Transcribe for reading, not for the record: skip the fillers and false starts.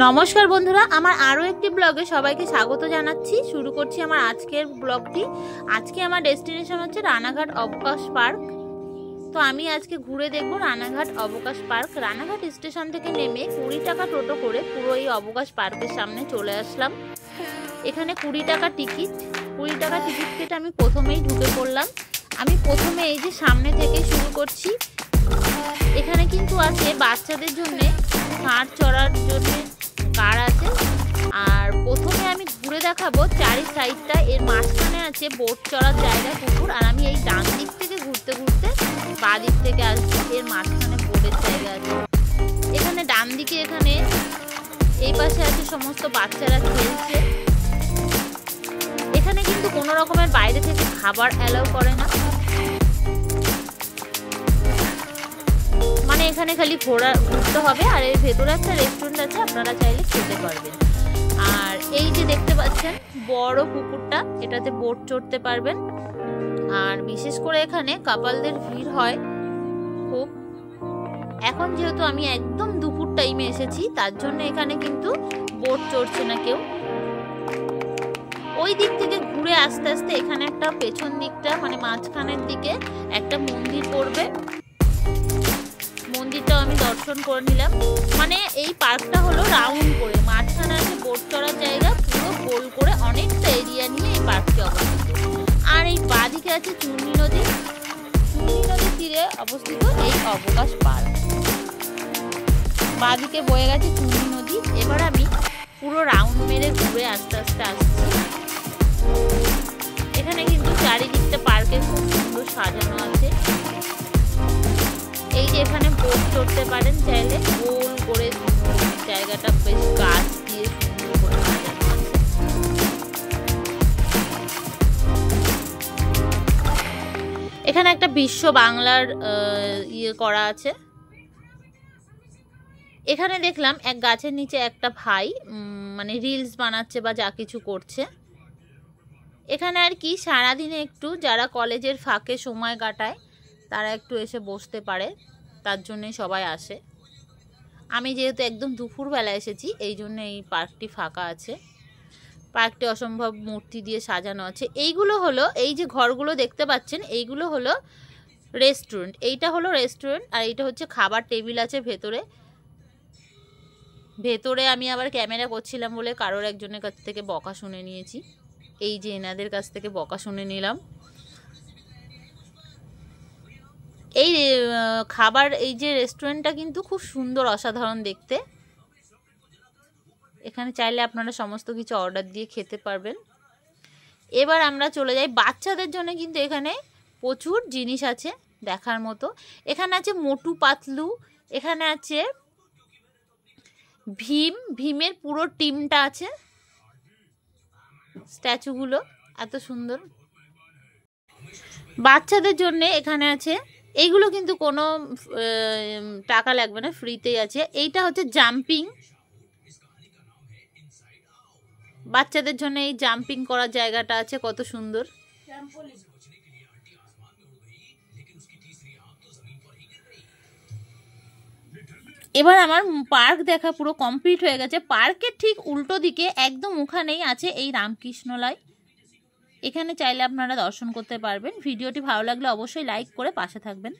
নমস্কার বন্ধুরা, আমার আরও একটি ব্লগে সবাইকে স্বাগত জানাচ্ছি। শুরু করছি আমার আজকের ব্লগটি। আজকে আমার ডেস্টিনেশন হচ্ছে রানাঘাট অবকাশ পার্ক। তো আমি আজকে ঘুরে দেখব রানাঘাট অবকাশ পার্ক। রানাঘাট স্টেশন থেকে নেমে 20 টাকা টোটো করে পুরো এই অবকাশ পার্কের সামনে চলে আসলাম। এখানে 20 টাকা টিকিট। 20 টাকা টিকিট কেটে আমি প্রথমেই ঢুকে পড়লাম। আমি প্রথমে এই যে সামনে থেকে শুরু করছি। এখানে কিন্তু আছে বাচ্চাদের জন্যে ষাঁড় চড়ার জন্য কার আছে। আর প্রথমে আমি ঘুরে দেখাবো চারি সাইডটা। এর মাঝখানে আছে বোট চড়ার জায়গা, পুকুর। আর আমি এই ডান দিক থেকে ঘুরতে ঘুরতে বাঁ দিক থেকে আসবো। এর মাঝখানে বোটের জায়গা আছে। এখানে ডান দিকে এখানে এই পাশে আছে সমস্ত বাচ্চারা খেলছে। এখানে কিন্তু কোনো রকমের বাইরে থেকে খাবার অ্যালাউ করে না, মানে এখানে খালি ঘুরতে হবে। আর এর ভেতরে একটা রেস্টুরেন্ট আছে, আপনারা চাইলে খেতে পারবেন। আর এই যে দেখতে পাচ্ছেন বড় পুকুরটা, এটাতে বোট চড়তে পারবেন। আর বিশেষ করে এখানে কাপালদের ভিড় হয় খুব। এখন যেহেতু আমি একদম দুপুর টাইমে এসেছি, তার জন্য এখানে কিন্তু বোট চড়ছে না কেউ। ওই দিক থেকে ঘুরে আস্তে আস্তে এখানে একটা পেছন দিকটা মানে মাঝখানের দিকে একটা মন্দির পড়বে। মন্দিরটাও আমি দর্শন করে নিলাম। মানে এই পার্কটা হলো রাউন্ড করে, মাঝখানে আছে বোট চড়ার জায়গা, পুরো গোল করে অনেকটা এরিয়া নিয়ে এই পার্কটি অবস্থিত। আর এই বাঁদিকে আছে চূর্ণী নদী। চূর্ণী নদীর তীরে অবস্থিত এই অবকাশ পার্ক। বাঁদিকে বয়ে গেছে চূর্ণী নদী। এবার আমি পুরো রাউন্ড মেরে ঘুরে আস্তে আস্তে আসছি। এখানে কিন্তু চারিদিকটা পার্কের খুব সুন্দর সাজানো আছে। এই যে এখানে বোট চড়তে পারেন চাইলে, গোল করে জায়গাটা বেশ গাছ দিয়ে সুন্দর করে সাজানো আছে। এখানে একটা বিশ্ব বাংলার করা আছে। এখানে দেখলাম এক গাছের নিচে একটা ভাই মানে রিলস বানাচ্ছে বা যা কিছু করছে। এখানে আর কি সারাদিনে একটু যারা কলেজের ফাঁকে সময় কাটায় তারা একটু এসে বসতে পারে, তার জন্যে সবাই আসে। আমি যেহেতু একদম দুপুরবেলা এসেছি, এই জন্য এই পার্কটি ফাঁকা আছে। পার্কটি অসম্ভব মূর্তি দিয়ে সাজানো আছে। এইগুলো হলো, এই যে ঘরগুলো দেখতে পাচ্ছেন, এইগুলো হলো রেস্টুরেন্ট। এইটা হলো রেস্টুরেন্ট। আর এইটা হচ্ছে খাবার টেবিল আছে ভেতরে। ভেতরে আমি আবার ক্যামেরা করছিলাম বলে কারোর একজনের কাছ থেকে বকা শুনে নিয়েছি। এই যে এনাদের কাছ থেকে বকা শুনে নিলাম। এই খাবার, এই যে রেস্টুরেন্টটা কিন্তু খুব সুন্দর, অসাধারণ দেখতে। এখানে চাইলে আপনারা সমস্ত কিছু অর্ডার দিয়ে খেতে পারবেন। এবার আমরা চলে যাই বাচ্চাদের জন্য। কিন্তু এখানে প্রচুর জিনিস আছে দেখার মতো। এখানে আছে মোটু পাতলু, এখানে আছে ভীমের পুরো টিমটা আছে। স্ট্যাচুগুলো এত সুন্দর। বাচ্চাদের জন্য এখানে আছে, এইগুলো কিন্তু কোনো টাকা লাগবে না, ফ্রিতেই আছে। এইটা হচ্ছে জাম্পিং। বাচ্চাদের জন্য এই জাম্পিং করার জায়গাটা আছে, কত সুন্দর। এবার আমার পার্ক দেখা পুরো কমপ্লিট হয়ে গেছে। পার্কের ঠিক উল্টো দিকে একদম ওখানেই আছে এই রামকৃষ্ণলয়। এখানে চাইলে আপনারা দর্শন করতে পারবেন। ভিডিওটি ভালো লাগলে অবশ্যই লাইক করে পাশে থাকবেন।